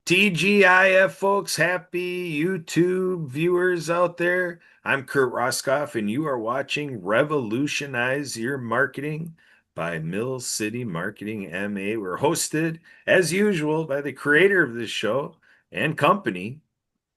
TGIF folks, happy YouTube viewers out there. I'm Kurt Roskoff, and you are watching Revolutionize Your Marketing by Mill City Marketing MA. We're hosted, as usual, by the creator of this show and company,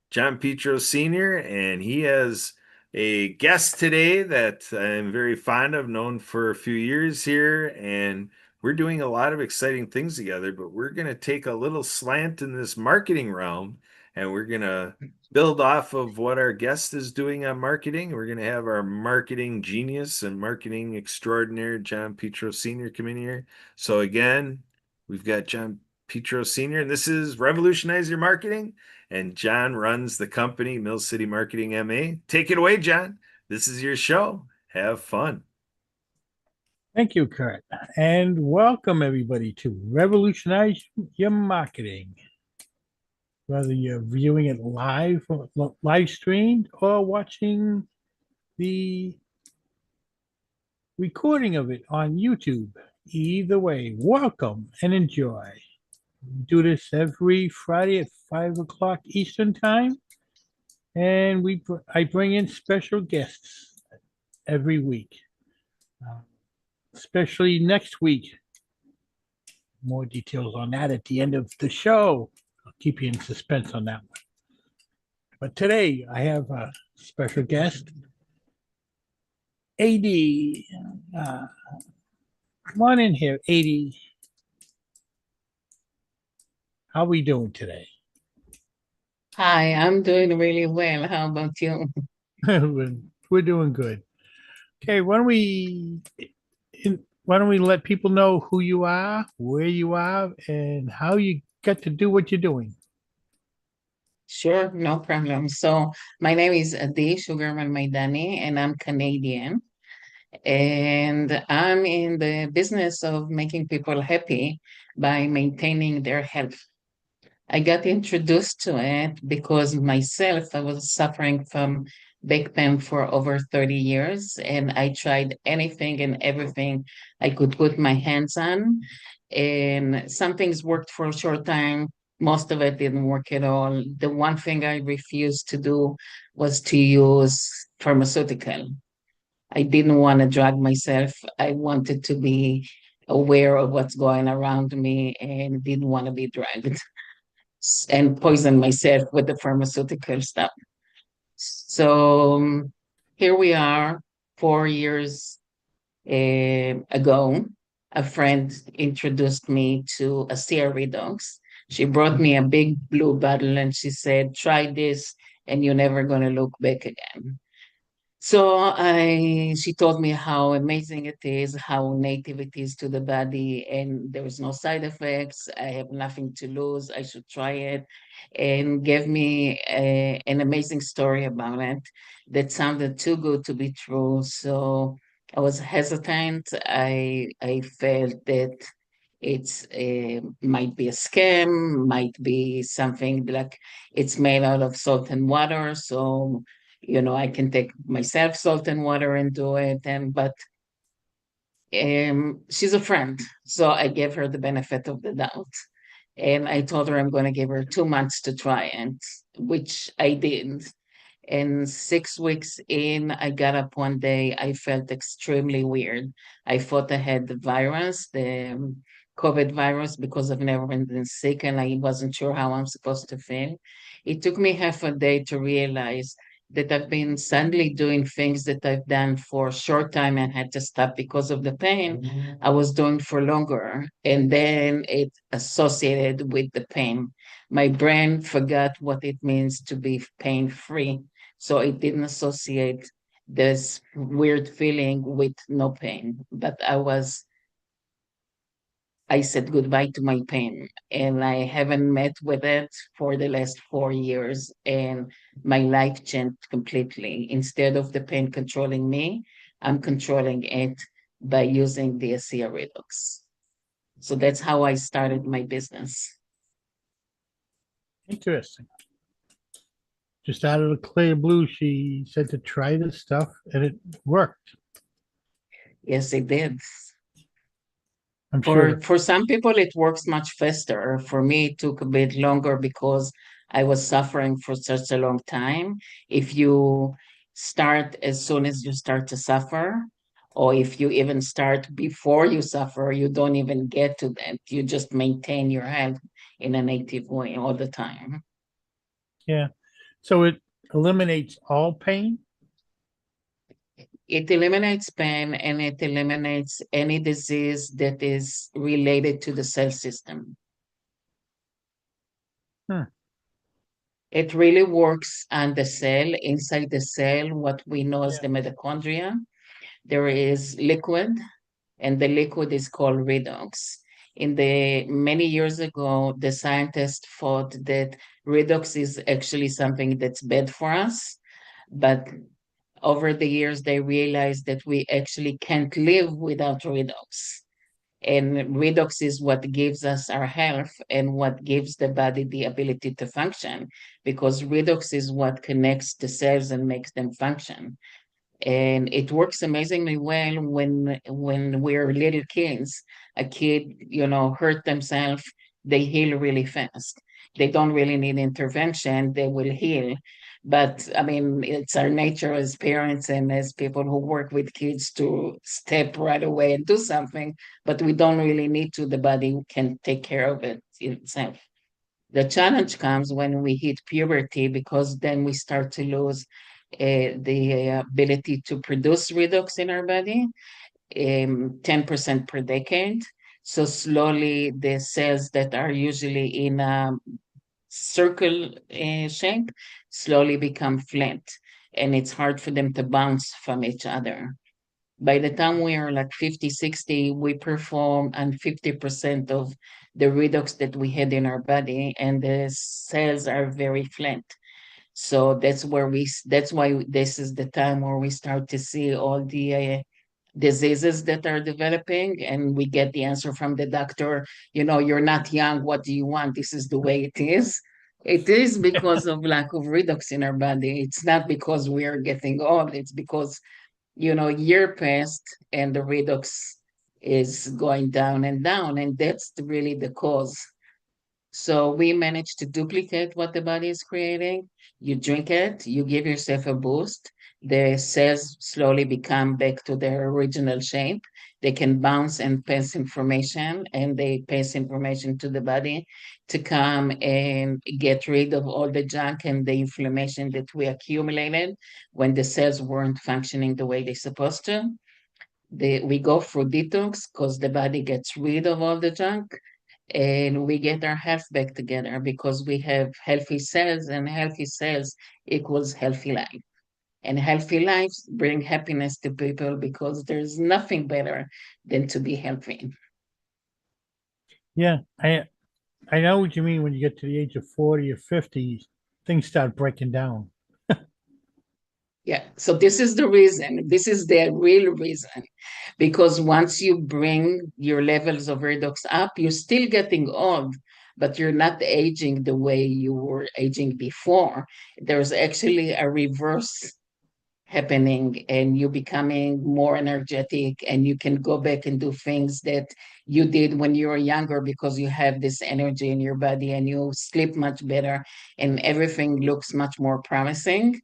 John Petros Sr., and he has a guest today that I'm very fond of, known for a few years here, and we're doing a lot of exciting things together, but we're going to take a little slant in this marketing realm, and we're going to build off of what our guest is doing on marketing. We're going to have our marketing genius and marketing extraordinaire, John Petros Sr., come in here. So again, we've got John Petros Sr., and this is Revolutionize Your Marketing. And John runs the company, Mill City Marketing MA. Take it away, John. This is your show. Have fun. Thank you, Kurt. And welcome everybody to Revolutionize Your Marketing. Whether you're viewing it live or live streamed or watching the recording of it on YouTube, either way, welcome and enjoy. We do this every Friday at 5 o'clock Eastern Time, and I bring in special guests every week. Especially next week. More details on that at the end of the show. I'll keep you in suspense on that one. But today I have a special guest, Adi. Come on in here, Adi. How are we doing today? Hi, I'm doing really well. How about you? We're doing good. Okay, why don't we let people know who you are, where you are, and how you got to do what you're doing? Sure, no problem. So, my name is Adi Sugarman Maidany, and I'm Canadian. And I'm in the business of making people happy by maintaining their health. I got introduced to it because myself, I was suffering from back pain for over 30 years, and I tried anything and everything I could put my hands on. And some things worked for a short time. Most of it didn't work at all. The one thing I refused to do was to use pharmaceutical. I didn't want to drug myself. I wanted to be aware of what's going around me and didn't want to be drugged and poison myself with the pharmaceutical stuff. So here we are, 4 years ago. A friend introduced me to a CRE dogs. She brought me a big blue bottle and she said, try this and you're never going to look back again. She told me how amazing it is, how native it is to the body, and there is no side effects. I have nothing to lose. I should try it, and gave me an amazing story about it that sounded too good to be true. So I was hesitant. I felt that it's might be a scam, might be something like it's made out of salt and water. So I can take myself salt and water and do it. But she's a friend, so I gave her the benefit of the doubt. And I told her I'm going to give her 2 months to try it, which I did. And 6 weeks in, I got up one day. I felt extremely weird. I thought I had the virus, the COVID virus, because I've never been sick and I wasn't sure how I'm supposed to feel. It took me half a day to realize that I've been suddenly doing things that I've done for a short time and had to stop because of the pain I was doing for longer. And then it associated with the pain. My brain forgot what it means to be pain free. So it didn't associate this weird feeling with no pain. But I said goodbye to my pain and I haven't met with it for the last 4 years. And my life changed completely. Instead of the pain controlling me, I'm controlling it by using the ASEA Redox. So that's how I started my business. Interesting. Just out of the clear blue, she said to try this stuff and it worked. Yes, it did. I'm sure. For some people, it works much faster. For me, it took a bit longer because I was suffering for such a long time. If you start as soon as you start to suffer, or if you even start before you suffer, you don't even get to that. You just maintain your health in a native way all the time. Yeah. So it eliminates all pain? It eliminates pain and it eliminates any disease that is related to the cell system. Hmm. It really works on the cell, inside the cell, what we know as Yeah. the mitochondria. There is liquid, and the liquid is called redox. In the many years ago, the scientists thought that redox is actually something that's bad for us, but over the years, they realized that we actually can't live without redox. And redox is what gives us our health and what gives the body the ability to function, because redox is what connects the cells and makes them function. And it works amazingly well when we're little kids. A kid, hurt themselves, they heal really fast. They don't really need intervention, they will heal. But I mean, it's our nature as parents and as people who work with kids to step right away and do something, but we don't really need to. The body can take care of it itself. The challenge comes when we hit puberty, because then we start to lose the ability to produce redox in our body, 10% per decade. So slowly, the cells that are usually in a circle shape slowly become flat, and it's hard for them to bounce from each other. By the time we are like 50, 60, we perform on 50% of the redox that we had in our body, and the cells are very flat. So that's why this is the time where we start to see all the diseases that are developing, and we get the answer from the doctor, you're not young, what do you want? This is the way it is. It is because of lack of redox in our body. It's not because we are getting old. It's because year passed and the redox is going down and down, and that's really the cause. So we managed to duplicate what the body is creating. You drink it, you give yourself a boost. The cells slowly become back to their original shape. They can bounce and pass information, and they pass information to the body to come and get rid of all the junk and the inflammation that we accumulated when the cells weren't functioning the way they're supposed to. We go through detox because the body gets rid of all the junk, and we get our health back together because we have healthy cells, and healthy cells equals healthy life. And healthy lives bring happiness to people because there's nothing better than to be healthy. Yeah. I know what you mean when you get to the age of 40 or 50, things start breaking down. Yeah, so this is the reason, this is the real reason, because once you bring your levels of redox up, you're still getting old, but you're not aging the way you were aging before. There's actually a reverse happening, and you becoming more energetic, and you can go back and do things that you did when you were younger because you have this energy in your body, and you sleep much better, and everything looks much more promising.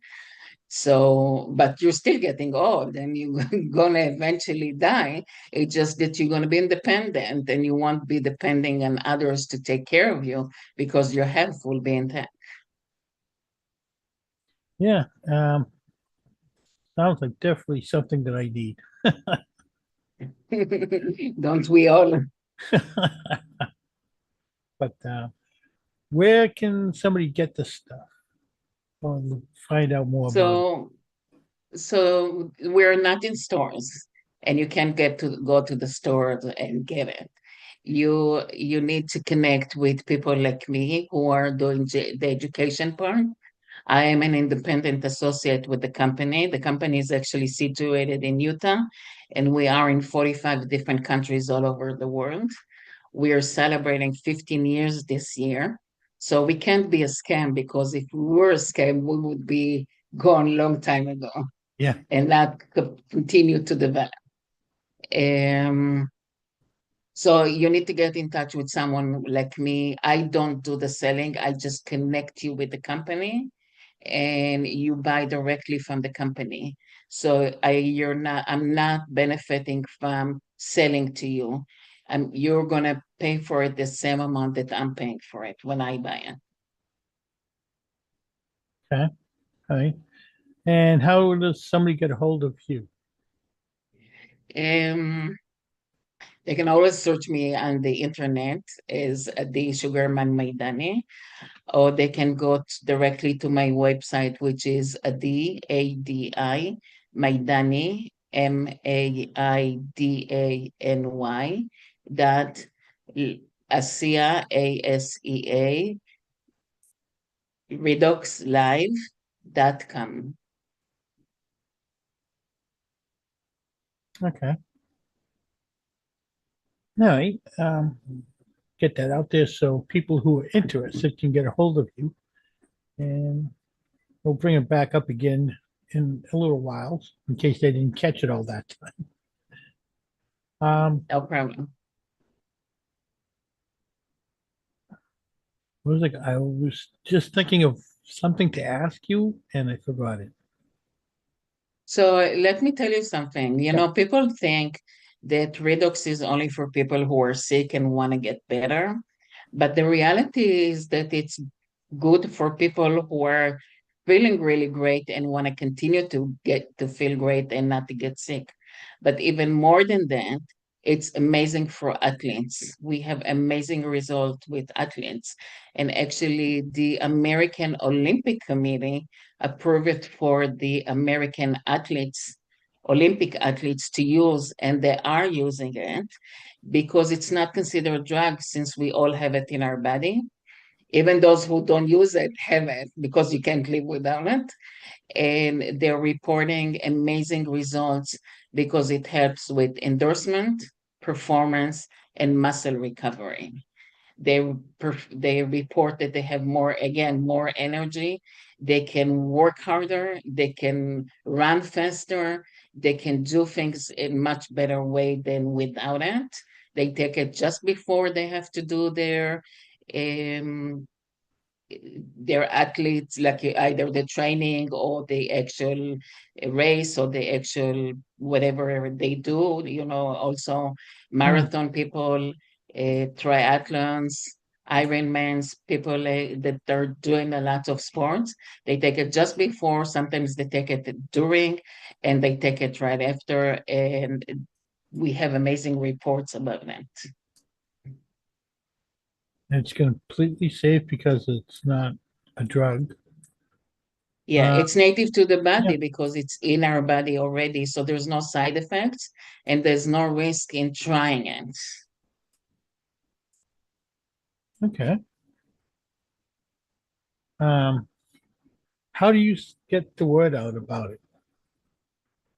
So, but you're still getting old and you're gonna eventually die. It's just that you're gonna be independent and you won't be depending on others to take care of you because your health will be intact. Yeah. Sounds like definitely something that I need. Don't we all? But where can somebody get this stuff or find out more about it? So, so we're not in stores, and you can't go to the store and get it. You need to connect with people like me who are doing the education part. I am an independent associate with the company. The company is actually situated in Utah, and we are in 45 different countries all over the world. We are celebrating 15 years this year. So we can't be a scam, because if we were a scam, we would be gone a long time ago Yeah. and not continue to develop. Um, So you need to get in touch with someone like me. I don't do the selling. I just connect you with the company and you buy directly from the company. So I'm not benefiting from selling to you. You're gonna pay for it the same amount that I'm paying for it when I buy it. Okay. All right. And how does somebody get a hold of you? Um, they can always search me on the internet as Adi Sugarman Maidany, or they can go directly to my website, which is Adi Maidany, Maidany dot ASEA, ASEA, redoxlive.com. Okay. All right. Get that out there so people who are interested can get a hold of you. And we'll bring it back up again in a little while in case they didn't catch it all that time. No problem. I was just thinking of something to ask you and I forgot it. So let me tell you something. You Yeah. know, people think that redox is only for people who are sick and want to get better. But the reality is that it's good for people who are feeling really great and want to continue to get to feel great and not to get sick. But even more than that, it's amazing for athletes. We have amazing results with athletes. And actually, the American Olympic Committee approved it for the American athletes, Olympic athletes to use, and they are using it because it's not considered a drug since we all have it in our body. Even those who don't use it have it because you can't live without it. And they're reporting amazing results because it helps with endorsement, performance, and muscle recovery. They report that they have more energy. They can work harder. They can run faster. They can do things in much better way than without it. They take it just before they have to do um, their athletes, like either the training or the actual race or the actual whatever they do. You know, also Hmm. marathon people, triathlons, Ironmans, people that are doing a lot of sports. They take it just before. Sometimes they take it during, and they take it right after. And we have amazing reports about that. It's completely safe because it's not a drug. Yeah, Uh, it's native to the yeah. body because it's in our body already. So there's no side effects and there's no risk in trying it. Okay. Um, how do you get the word out about it?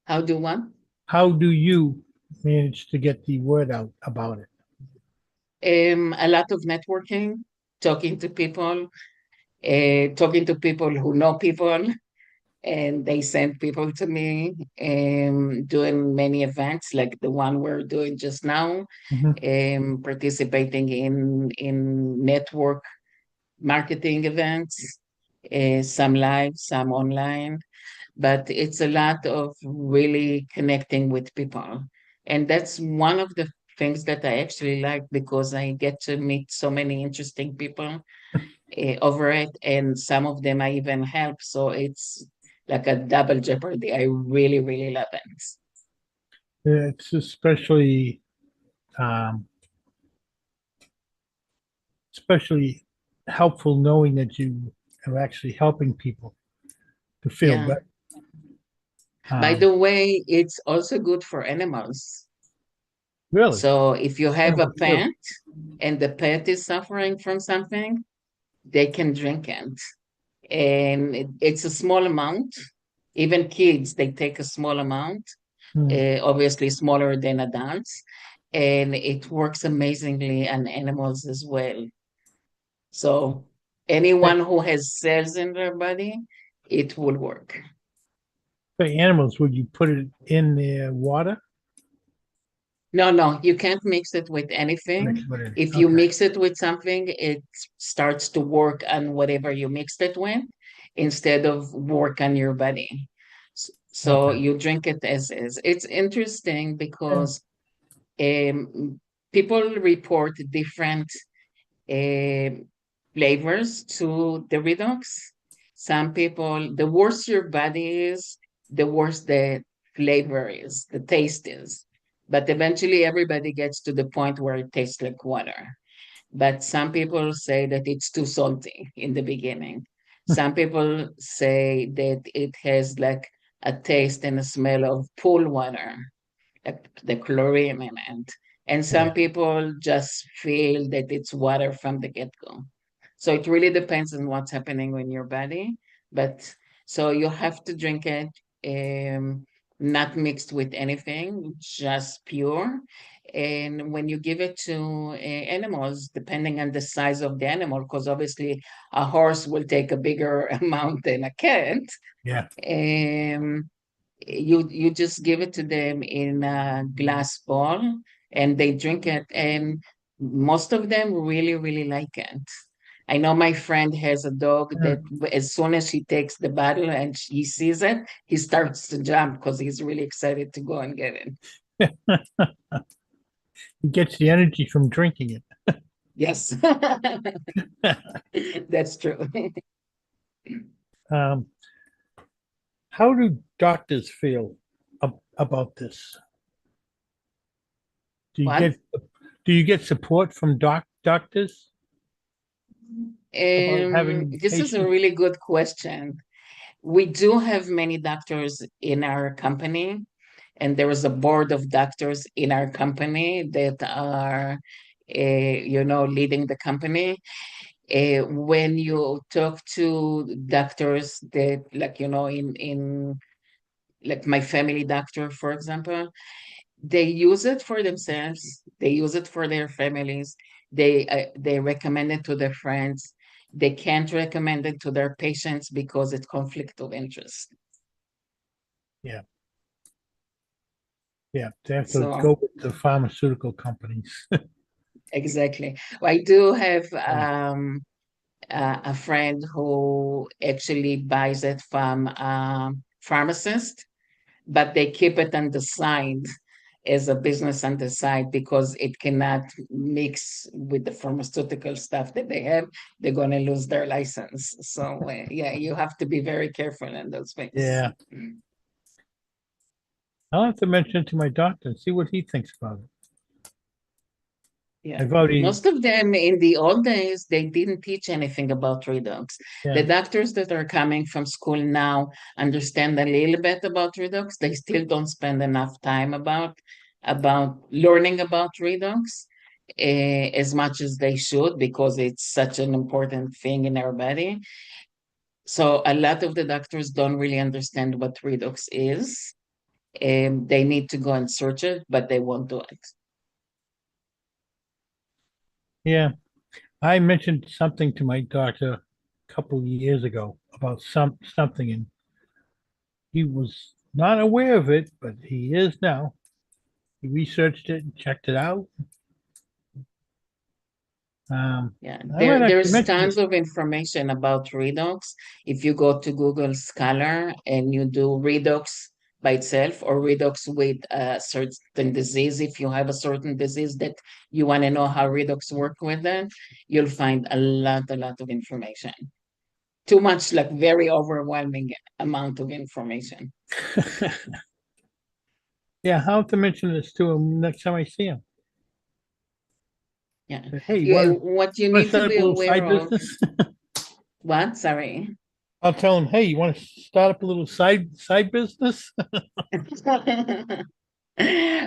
How do one? How do you manage to get the word out about it? A lot of networking, talking to people, talking to people who know people, and they send people to me, doing many events like the one we're doing just now, Mhm. participating in network marketing events, some live, some online, but it's a lot of really connecting with people. And that's one of the things that I actually like because I get to meet so many interesting people over it, and some of them I even help. So it's like a double jeopardy. I really, really love it. It's um, especially helpful knowing that you are actually helping people to feel Yeah. better. By Um, the way, it's also good for animals. really, So if you have a animals too. pet and the pet is suffering from something, they can drink it. And it's a small amount. Even kids, they take a small amount, Hmm. obviously smaller than adults, and it works amazingly on animals as well. So Hey, anyone who has cells in their body, it will work. for animals, would you put it in their water? No, you can't mix it with Mix anything. with it. If you Okay. mix it with something, it starts to work on whatever you mixed it with instead of work on your body. So Okay. you drink it as is. It's interesting Yeah. because people report different um flavors to the Redox. Some people, the worse your body is, the worse the flavor is, the taste is. But eventually, everybody gets to the point where it tastes like water. But some people say that it's too salty in the beginning. Some people say that it has like a taste and a smell of pool water, like the chlorine in it. And some Yeah. people just feel that it's water from the get-go. So it really depends on what's happening in your body. But so you have to drink it not mixed with anything, just pure. And when you give it to animals, depending on the size of the animal, because obviously a horse will take a bigger amount than a cat, Yeah. um, you just give it to them in a glass bowl and they drink it, and most of them really like it. I know my friend has a dog that as soon as she takes the bottle and she sees it, he starts to jump because he's really excited to go and get it. He gets the energy from drinking Yes. it. That's true. Um, how do doctors feel about this? Do you What? get do you get support from doctors about having This is a patients? really good question. We do have many doctors in our company, and there is a board of doctors in our company that are, leading the company. When you talk to doctors that, like, in like my family doctor, for example, they use it for themselves. They use it for their families. They recommend it to their friends. They can't recommend it to their patients because it's conflict of interest. Yeah, yeah, they have to So go with the pharmaceutical companies. exactly. I do have Yeah. a friend who actually buys it from a pharmacist, but they keep it on the side as a business on the side because it cannot mix with the pharmaceutical stuff that they have. They're going to lose their license. So, yeah, you have to be very careful in those things. Yeah, I'll have to mention it to my doctor and see what he thinks about it. Yeah. I've already, Most of them in the old days, they didn't teach anything about redox. The yeah, doctors that are coming from school now understand a little bit about redox. They still don't spend enough time about learning about redox as much as they should because it's such an important thing in our body. So a lot of the doctors don't really understand what redox is. They need to go and search it, but they won't do it. yeah. I mentioned something to my doctor a couple of years ago about something, and he was not aware of it, but he is now. He researched it and checked it out. Yeah, I might actually there's mention tons it. of information about redox. If you go to Google Scholar and you do redox by itself or redox with a certain disease, if you have a certain disease that you want to know how redox work with it, you'll find a lot of information. Too much, like very overwhelming amount of information. Yeah, I'll have to mention this to him next time I see him. Yeah. Hey, you want What you to need to start up be a little aware side of, business? what? Sorry. I'll tell him, hey, you want to start up a little side business?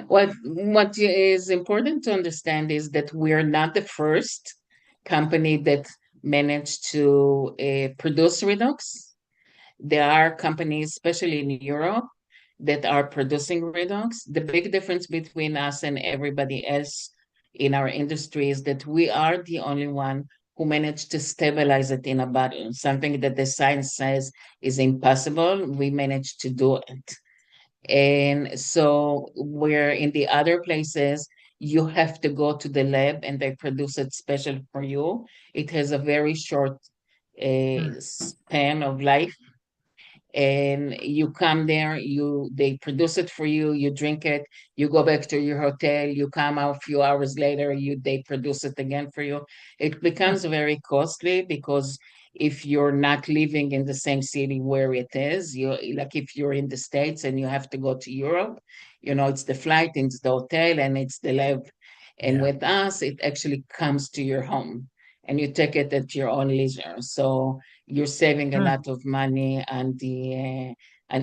What is important to understand is that we're not the first company that managed to produce Redox. There are companies, especially in Europe, that are producing Redox. The big difference between us and everybody else in our industry is that we are the only one who managed to stabilize it in a bottle, something that the science says is impossible. We managed to do it. And so where in the other places, you have to go to the lab and they produce it special for you. It has a very short Hmm. span of life, and you come there, they produce it for you, you drink it, you go back to your hotel, you come out a few hours later, they produce it again for you. It becomes very costly because if you're not living in the same city where it is, you like if you're in the States and you have to go to Europe, it's the flight, it's the hotel, and it's the lab. And Yeah. with us, it actually comes to your home and you take it at your own leisure. So you're saving a Hmm. lot of money and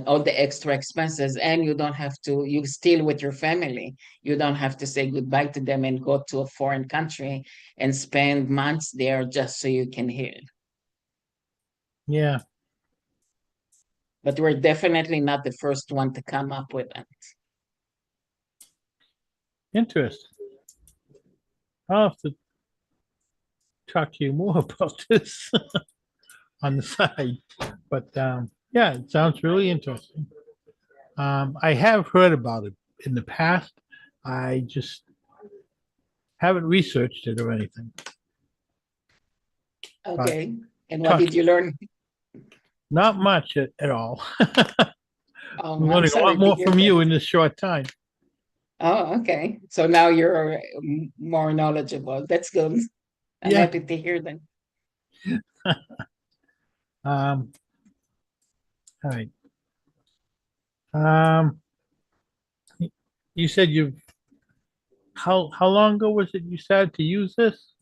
all the extra expenses, and you don't have to, you still with your family, you don't have to say goodbye to them and go to a foreign country and spend months there just so you can heal. Yeah. But we're definitely not the first one to come up with it. Interesting. I'll have to talk to you more about this on the side. But yeah, it sounds really interesting. I have heard about it in the past. I just haven't researched it or anything. But Okay, and what talk did you learn? not much at all. I'm I'm learning a lot sorry to more hear from that. you in this short time. Oh, okay, so now you're more knowledgeable. That's good. I'm Yeah. happy to hear that. Um, all right. Um, you said you've how long ago was it you started to use this?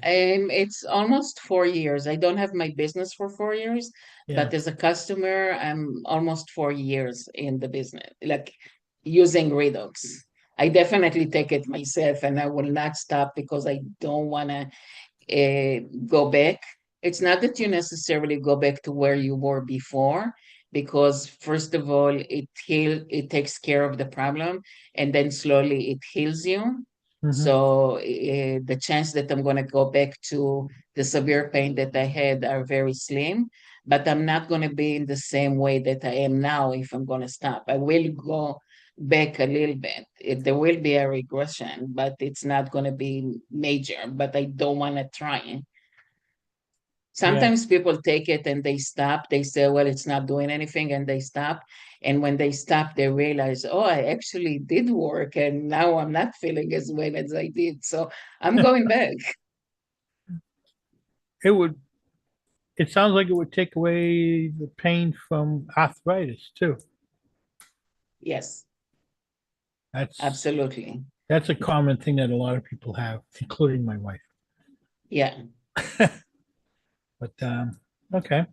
It's almost 4 years. I don't have my business for 4 years, Yeah. but as a customer, I'm almost 4 years in the business, like using Redux. I definitely take it myself and I will not stop because I don't want to go back. It's not that you necessarily go back to where you were before, because first of all, it takes care of the problem, and then slowly it heals you. Hmm. So the chance that I'm going to go back to the severe pain that I had are very slim, but I'm not going to be in the same way that I am now if I'm going to stop. I will go back a little bit. There will be a regression, but it's not going to be major. But I don't want to try. Yeah. Sometimes people take it and they stop. They say, well, it's not doing anything, and they stop. And when they stop, they realize, oh, I actually did work, and now I'm not feeling as well as I did. So I'm going back. It would. It sounds like it would take away the pain from arthritis too. Yes, That's absolutely. that's a common thing that a lot of people have, including my wife. Yeah. But okay.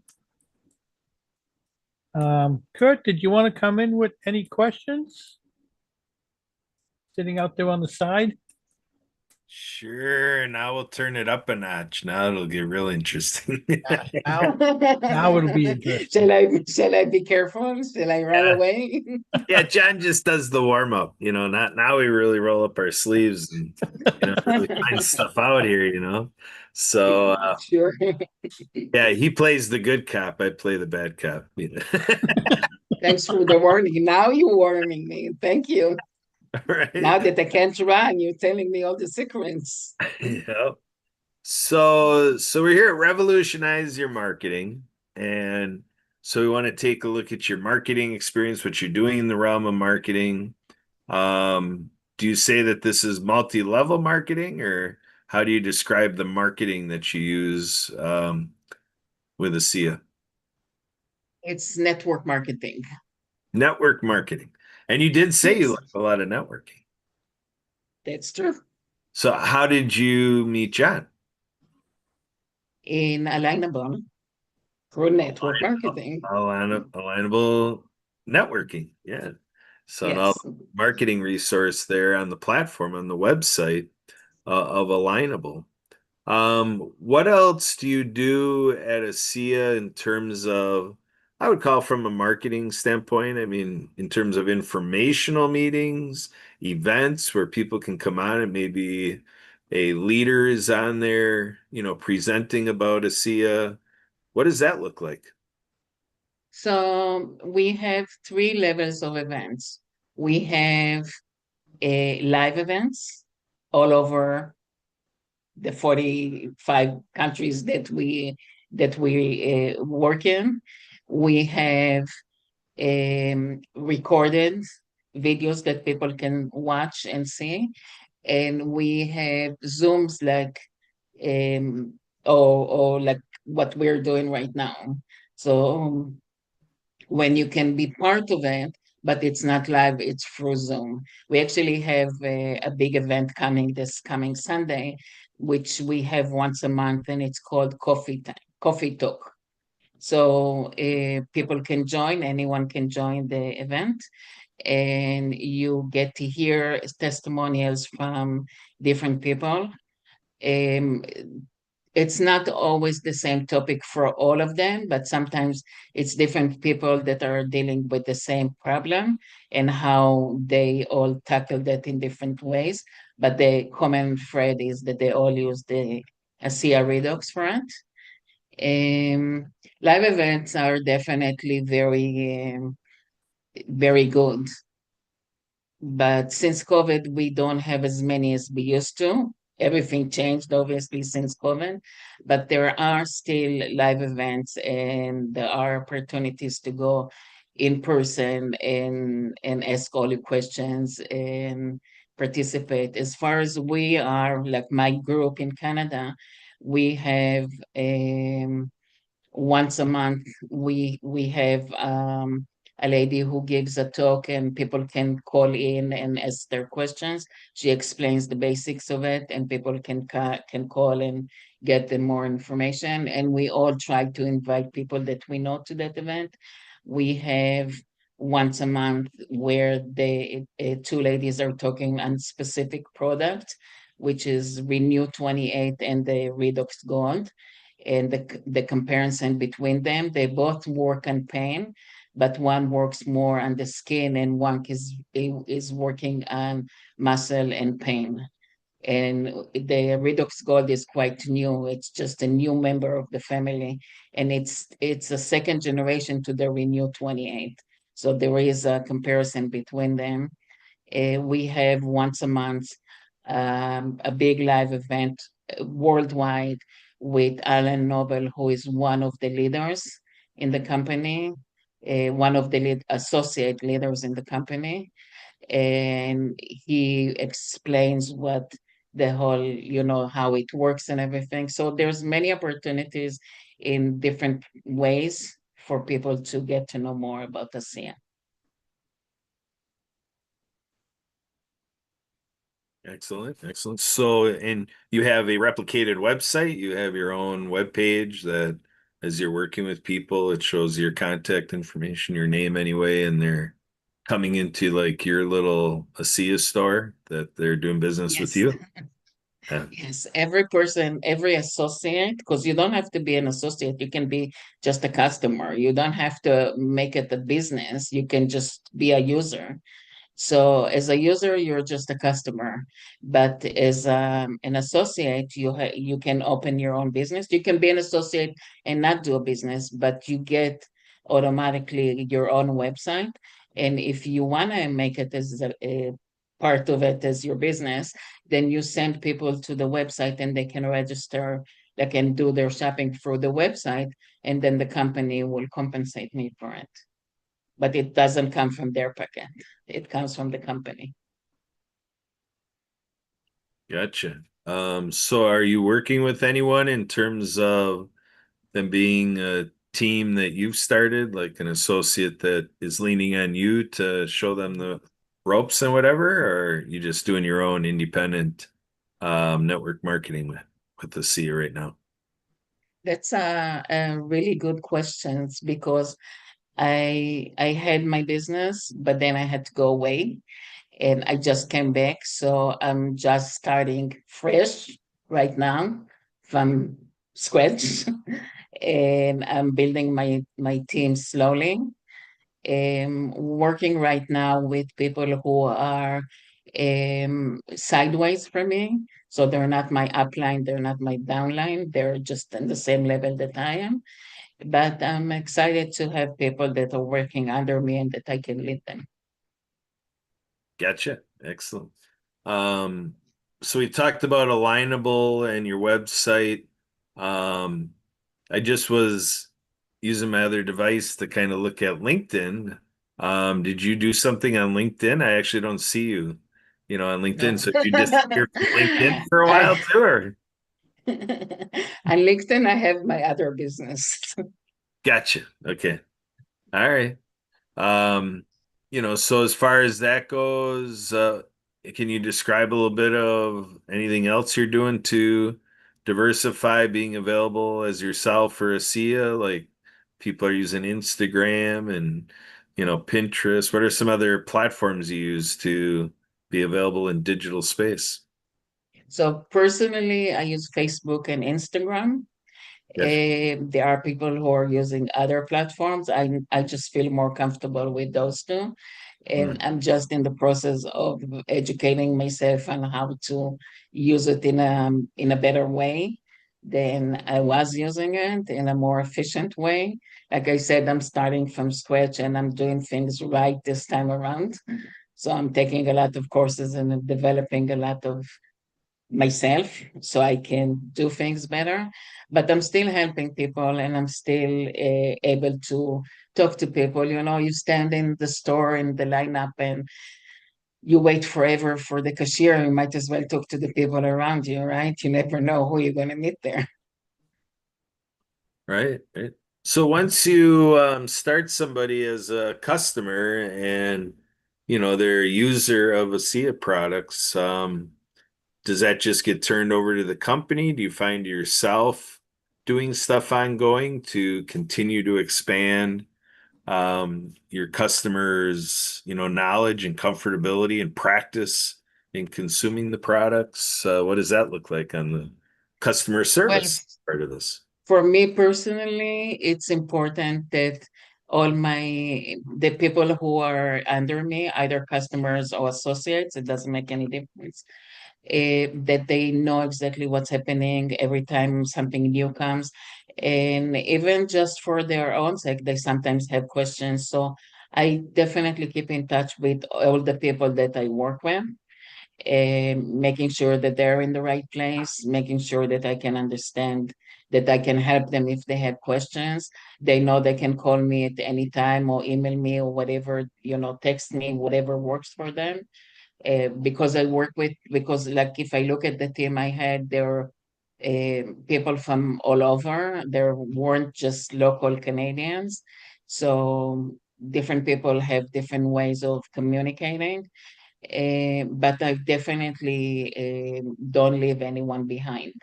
Kurt, did you want to come in with any questions? Sitting out there on the side. Sure, now we'll turn it up a notch. Now it'll get real interesting. Now it'll be interesting. Shall I be careful? Shall I run Yeah. away? Yeah, John just does the warm up, not now we really roll up our sleeves and really find stuff out here. So Sure. yeah, he plays the good cop, I play the bad cop. Thanks for the warning. Now you're warning me. Thank you. Right. Now that I can't run, you're telling me all the secrets. Yeah. So we're here at Revolutionize Your Marketing. And so we want to take a look at your marketing experience, what you're doing in the realm of marketing. Do you say that this is multi-level marketing, or how do you describe the marketing that you use with ASEA? It's network marketing. Network marketing. And you did say you Yes, like a lot of networking. that's true. So how did you meet John? In alignable through network Alignable, marketing. alignable networking. Yeah. So an all Yes. marketing resource there on the platform, on the website of Alignable. What else do you do at ASEA in terms of, I would call from a marketing standpoint? I mean, in terms of informational meetings, events where people can come on and maybe a leader is on there, presenting about ASEA. What does that look like? So we have three levels of events. We have live events all over the 45 countries that we work in. We have recorded videos that people can watch and see, and we have Zooms like um, or like what we're doing right now. So when you can be part of it, but it's not live, it's through Zoom. We actually have a big event coming this coming Sunday, which we have once a month, and it's called Coffee Talk. So people can join, anyone can join the event, and you get to hear testimonials from different people. Um, it's not always the same topic for all of them, but sometimes it's different people that are dealing with the same problem and how they all tackle that in different ways. But the common thread is that they all use the ASEA Redox for it. Live events are definitely very good. But since COVID, we don't have as many as we used to. Everything changed, obviously, since COVID, but there are still live events and there are opportunities to go in person and ask all your questions and participate. As far as we are, like my group in Canada, we have once a month we have a lady who gives a talk and people can call in and ask their questions. She explains the basics of it and people can call and get them more information, and we all try to invite people that we know to that event. We have once a month where the two ladies are talking on specific product, which is Renew 28 and the Redox Gold, and the comparison between them. They both work on pain, but one works more on the skin and one is working on muscle and pain. And the Redox Gold is quite new. It's just a new member of the family, and it's a second generation to the Renew 28. So there is a comparison between them. We have once a month a big live event worldwide with Alan Noble, who is one of the leaders in the company, one of the associate leaders in the company. And he explains what the whole, how it works and everything. So there's many opportunities in different ways for people to get to know more about ASEAN. Excellent, excellent. So, and you have a replicated website, you have your own web page that as you're working with people, it shows your contact information, your name anyway, and they're coming into like your little ASEA store that they're doing business with Yes. you. Yeah. Yes, every person, every associate, because you don't have to be an associate, you can be just a customer. You don't have to make it a business. You can just be a user. So as a user, you're just a customer, but as an associate, you can open your own business. You can be an associate and not do a business, but you get automatically your own website. And if you want to make it as a part of it as your business, then you send people to the website and they can register, they can do their shopping through the website, and then the company will compensate me for it, but it doesn't come from their pocket. It comes from the company. Gotcha. So are you working with anyone in terms of them being a team that you've started, like an associate that is leaning on you to show them the ropes and whatever, or are you just doing your own independent network marketing with the C right now? That's a really good questions because I had my business, but then I had to go away and I just came back. So I'm just starting fresh right now from scratch. And I'm building my team slowly. Working right now with people who are sideways from me. So they're not my upline, they're not my downline, they're just in the same level that I am. But I'm excited to have people that are working under me and that I can lead them. Gotcha. Excellent. Um, so we talked about Alignable and your website. Um, I just was using my other device to kind of look at LinkedIn. Did you do something on LinkedIn? I actually don't see you, on LinkedIn. No. So you disappeared from LinkedIn for a while I too, or? on LinkedIn, I have my other business. Gotcha. Okay. All right. Um, so as far as that goes, can you describe a little bit of anything else you're doing to diversify being available as yourself or a SIA? Like people are using Instagram and, Pinterest. What are some other platforms you use to be available in digital space? So personally, I use Facebook and Instagram. Gotcha. There are people who are using other platforms. I just feel more comfortable with those two. And Mm, I'm just in the process of educating myself on how to use it in a better way than I was using it in a more efficient way. Like I said, I'm starting from scratch and I'm doing things right this time around. So I'm taking a lot of courses and developing a lot of myself so I can do things better. But I'm still helping people and I'm still able to talk to people. You stand in the store in the lineup and you wait forever for the cashier. You might as well talk to the people around you, right? You never know who you're going to meet there. right, right. So once you start somebody as a customer and they're a user of ASEA products, does that just get turned over to the company? Do you find yourself doing stuff ongoing to continue to expand your customers, knowledge and comfortability and practice in consuming the products? What does that look like on the customer Well, service part of this? for me personally, it's important that all the people who are under me, either customers or associates, it doesn't make any difference, that they know exactly what's happening every time something new comes. And even just for their own sake, they sometimes have questions. So I definitely keep in touch with all the people that I work with, making sure that they're in the right place, making sure that I can understand, that I can help them if they have questions. They know they can call me at any time or email me or whatever, text me, whatever works for them. Because I work because like if I look at the team I had, there were people from all over. There weren't just local Canadians. So different people have different ways of communicating. But I definitely don't leave anyone behind.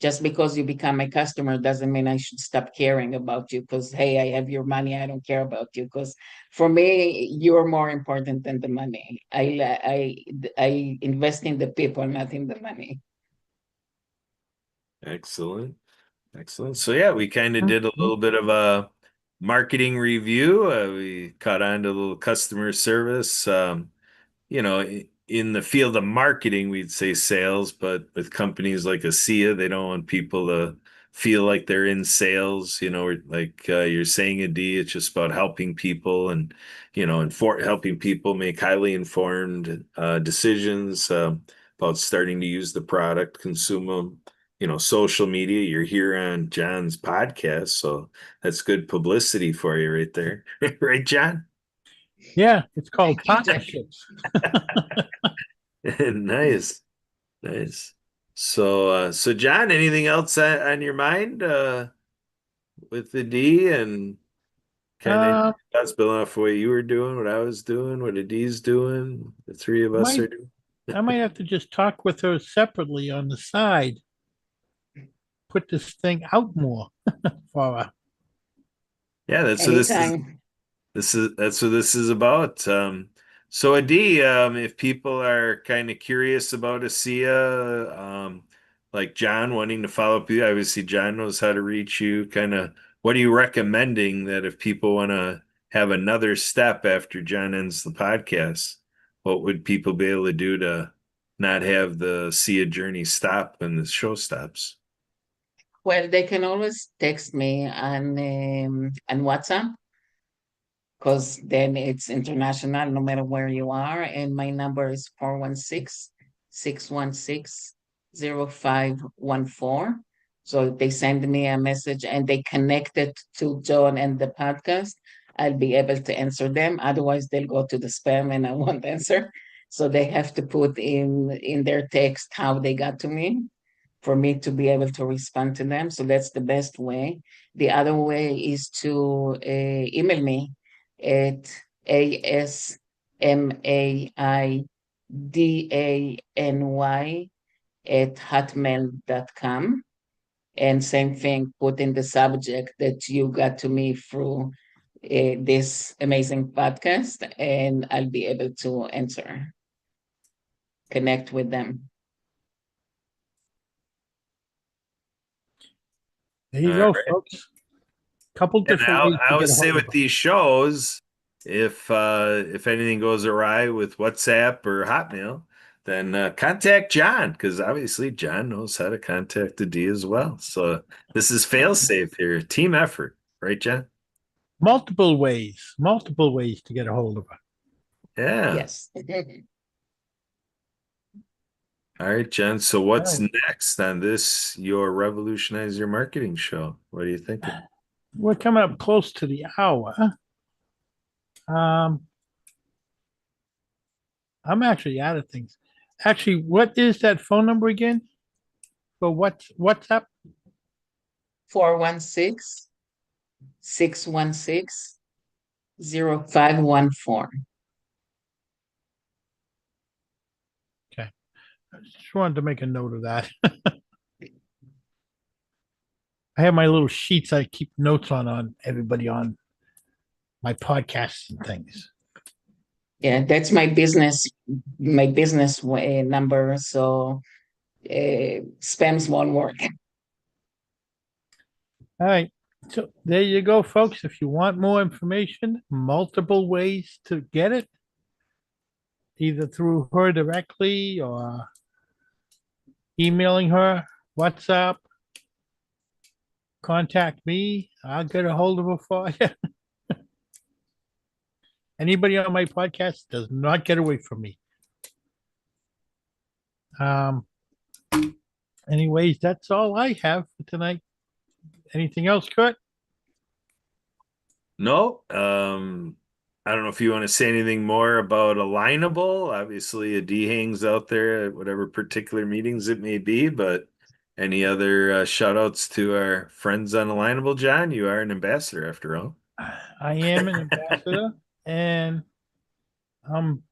Just because you become a customer doesn't mean I should stop caring about you because, hey, I have your money. I don't care about you because for me, you're more important than the money. I invest in the people, not in the money. Excellent. Excellent. So yeah, we kind of did a Mhm. little bit of a marketing review. We caught on to a little customer service. In the field of marketing, we'd say sales, but with companies like ASEA, they don't want people to feel like they're in sales, like you're saying, Adi, it's just about helping people and, helping people make highly informed decisions about starting to use the product, consume them. Social media, you're here on John's podcast, so that's good publicity for you right there. Right, John? Yeah, it's called Thank you, Jack. partnerships. Nice. Nice. So John, anything else on your mind with the D and kind of Uh, that's building off what you were doing, what I was doing, what the D's doing, the three of I us might are doing. I might have to just talk with her separately on the side, put this thing out more for her. Yeah, that's what this is. Anytime. That's what this is about. So Adi, if people are kind of curious about ASEA, like John wanting to follow up with you, obviously John knows how to reach you. Kind of, what are you recommending that if people want to have another step after John ends the podcast, what would people be able to do to not have the ASEA journey stop when the show stops? Well, they can always text me on WhatsApp because then it's international no matter where you are. And my number is 416-616-0514. So if they send me a message and they connect it to John and the podcast, I'll be able to answer them. Otherwise, they'll go to the spam and I won't answer. So they have to put in their text how they got to me for me to be able to respond to them. So that's the best way. The other way is to email me at asmaidany@hotmail.com. And same thing, put in the subject that you got to me through this amazing podcast, and I'll be able to answer, connect with them. There you All go, right. folks. Couple And different ways I to get always a say hold of with them. these shows, if anything goes awry with WhatsApp or Hotmail, then contact John because obviously John knows how to contact Adi as well. So this is fail safe here, team effort, right, John? Multiple ways to get a hold of her. Yeah. Yes. All right, John. So All what's right. next on this your Revolutionize Your Marketing show? What are you thinking? We're coming up close to the hour. Um, I'm actually out of things. Actually, what is that phone number again? For WhatsApp? 416-616-0514. Okay. I just wanted to make a note of that. I have my little sheets I keep notes on everybody on my podcasts and things. Yeah, that's my business number. So spams won't work. All right. So there you go, folks. If you want more information, multiple ways to get it, either through her directly or emailing her, WhatsApp, contact me. I'll get a hold of her for you. Anybody on my podcast does not get away from me. Um, anyways, that's all I have for tonight. Anything else, Kurt? No. I don't know if you want to say anything more about Alignable. Obviously, a D hangs out there at whatever particular meetings it may be, but any other shout outs to our friends on Alignable, John? You are an ambassador after all. I am an ambassador, and I'm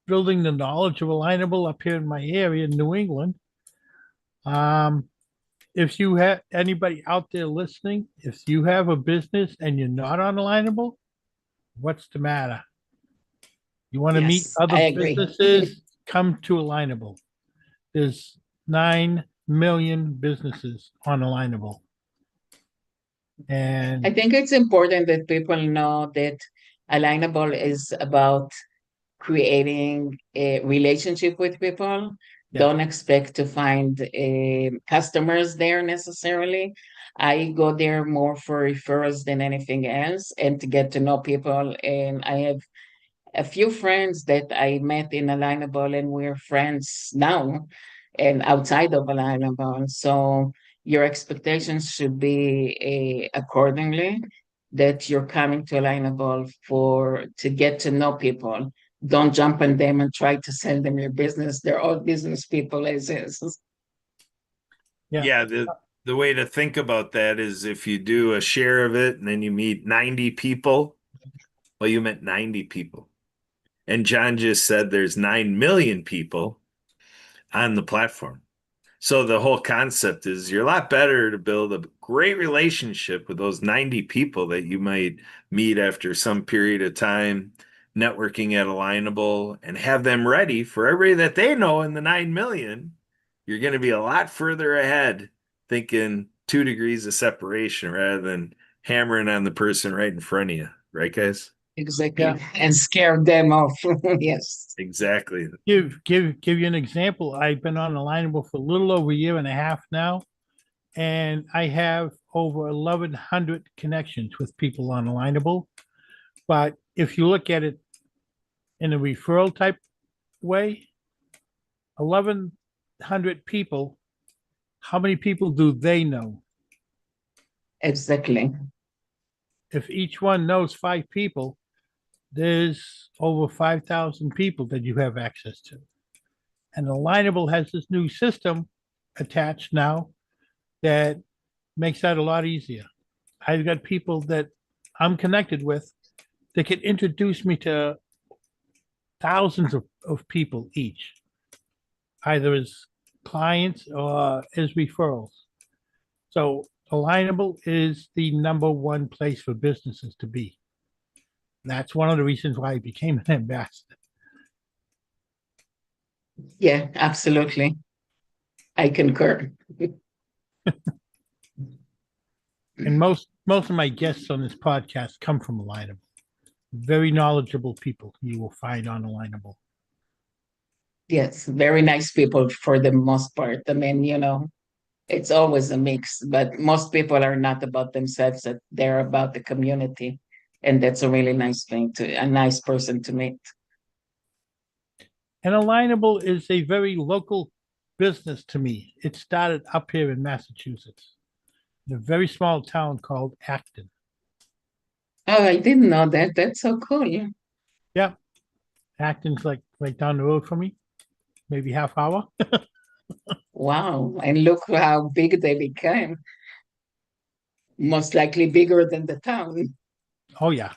building the knowledge of Alignable up here in my area in New England. Um, if you have anybody out there listening, if you have a business and you're not on Alignable, what's the matter? You want to meet Yes, other I agree. businesses? Come to Alignable. There's 9 million businesses on Alignable. I And think it's important that people know that Alignable is about creating a relationship with people. yeah, Don't expect to find customers there necessarily. I go there more for referrals than anything else and to get to know people. And I have a few friends that I met in Alignable and we're friends now and outside of Alignable. So your expectations should be accordingly that you're coming to Alignable for to get to know people. Don't jump on them and try to sell them your business. They're all business people as is. yeah, Yeah, the way to think about that is if you do a share of it and then you meet 90 people, well, you met 90 people. And John just said there's 9 million people on the platform. So the whole concept is you're a lot better to build a great relationship with those 90 people that you might meet after some period of time networking at Alignable and have them ready for everybody that they know in the 9 million. You're going to be a lot further ahead thinking 2 degrees of separation rather than hammering on the person right in front of you. Right, guys? yeah. Exactly. And scare them off. Yes. Exactly. Give you an example. I've been on Alignable for a little over a year and a half now. and I have over 1,100 connections with people on Alignable. But if you look at it in a referral type way, 1,100 people, how many people do they know? Exactly. If each one knows 5 people, there's over 5,000 people that you have access to. And Alignable has this new system attached now that makes that a lot easier. I've got people that I'm connected with that can introduce me to thousands of people each, either as clients or as referrals. So Alignable is the number one place for businesses to be. That's one of the reasons why I became an ambassador. Yeah, absolutely. I concur. And most of my guests on this podcast come from Alignable. Very knowledgeable people you will find on Alignable. Yes, very nice people for the most part. I mean, it's always a mix, but most people are not about themselves, that they're about the community. And that's a really nice thing a nice person to meet. And Alignable is a very local business to me. It started up here in Massachusetts, in a very small town called Acton. Oh, I didn't know that. That's so cool. Yeah, Acton's like right down the road from me, maybe half hour. Wow. And look how big they became. Most likely bigger than the town. Oh yeah,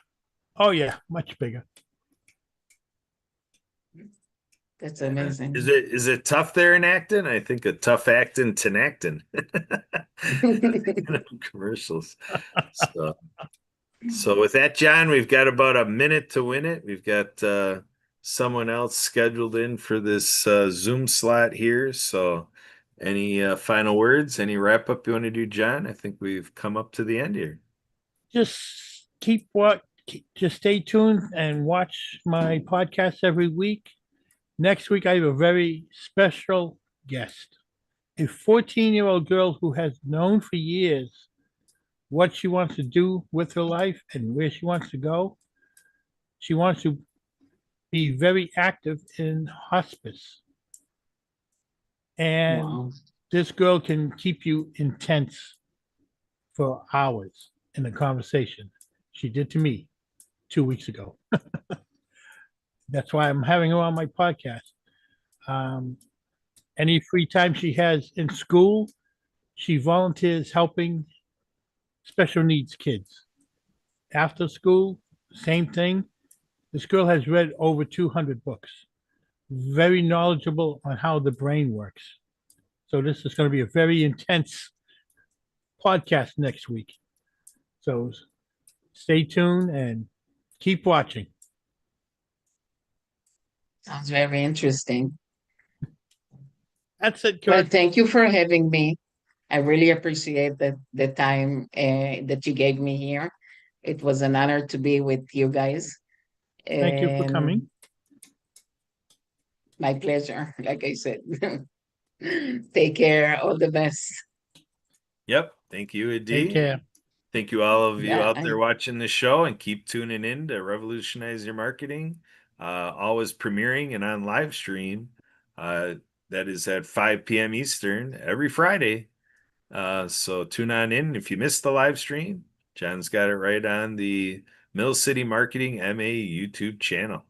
oh yeah, much bigger. That's Is amazing. it tough there in Acton? I think a tough Acton to Acton. Commercials. So so with that, John, we've got about a minute to win it. We've got someone else scheduled in for this Zoom slot here. So any final words, any wrap up you want to do, John? I think we've come up to the end here. Just just stay tuned and watch my podcast every week. Next week, I have a very special guest, a 14-year-old girl who has known for years what she wants to do with her life and where she wants to go. She wants to be very active in hospice. And Wow. this girl can keep you intense for hours in a conversation. She did to me 2 weeks ago. That's why I'm having her on my podcast. Um, any free time she has in school, she volunteers helping special needs kids. After school, same thing. This girl has read over 200 books, very knowledgeable on how the brain works. So, this is going to be a very intense podcast next week. So, stay tuned and keep watching. Sounds very interesting. That's it, Well, Kurt. thank you for having me. I really appreciate the time that you gave me here. It was an honor to be with you guys. Thank you for coming. And my pleasure, like I said. Take care. All the best. Yep. Thank you, Take Adi. care. Thank you, all of you out Bye. there watching the show, and keep tuning in to Revolutionize Your Marketing. Always premiering and on live stream. That is at 5 p.m. Eastern every Friday. So tune on in. If you missed the live stream, John's got it right on the Mill City Marketing MA YouTube channel.